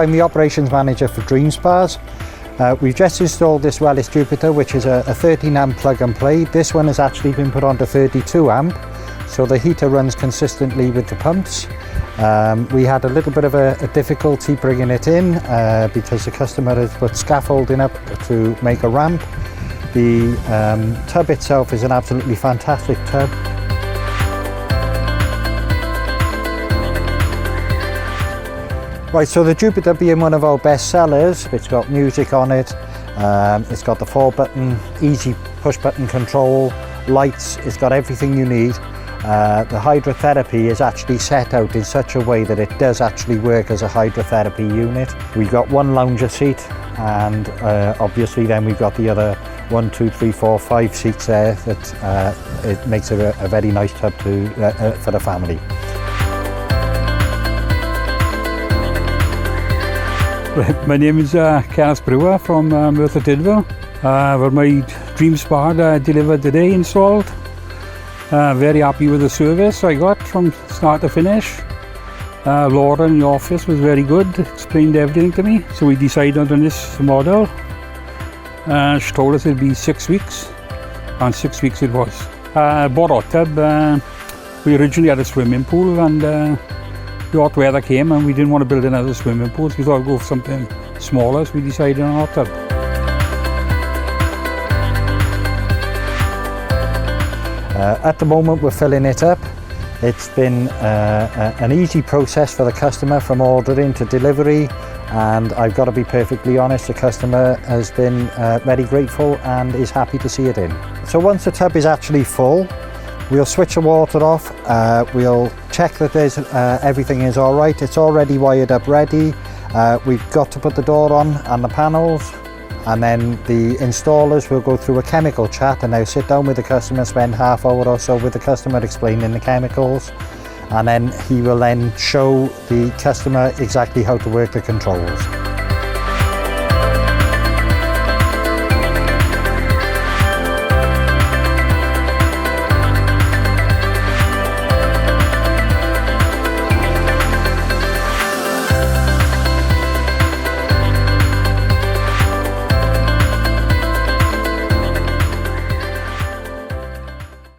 I'm the operations manager for Dreamspas. We've just installed this Wellis Jupiter, which is a 13 amp plug and play. This one has actually been put onto 32 amp, so the heater runs consistently with the pumps. We had a little bit of a difficulty bringing it in because the customer has put scaffolding up to make a ramp. The tub itself is an absolutely fantastic tub. Right, so the Jupiter being one of our best sellers, it's got music on it, it's got the 4-button, easy push-button control, lights, it's got everything you need. The hydrotherapy is actually set out in such a way that it does actually work as a hydrotherapy unit. We've got one lounger seat, and obviously then we've got the other 1, 2, 3, 4, 5 seats there that it makes it a very nice tub for the family. My name is Kenneth Brewer from Merthyr Tidfil. Where my Dreamspas delivered today, installed. Very happy with the service I got from start to finish. Laura in the office was very good, explained everything to me. So we decided on this model. She told us it'd be 6 weeks, and 6 weeks it was. Bought our tub. We originally had a swimming pool, and the hot weather came and we didn't want to build another swimming pool, so we thought we'd go for something smaller, so we decided on a hot tub. At the moment we're filling it up. It's been an easy process for the customer from ordering to delivery, and I've got to be perfectly honest, the customer has been very grateful and is happy to see it in. So once the tub is actually full, we'll switch the water off, we'll check that everything is all right. It's already wired up ready. We've got to put the door on and the panels, and then the installers will go through a chemical chat, and they'll sit down with the customer, spend half hour or so with the customer explaining the chemicals, and then he will then show the customer exactly how to work the controls.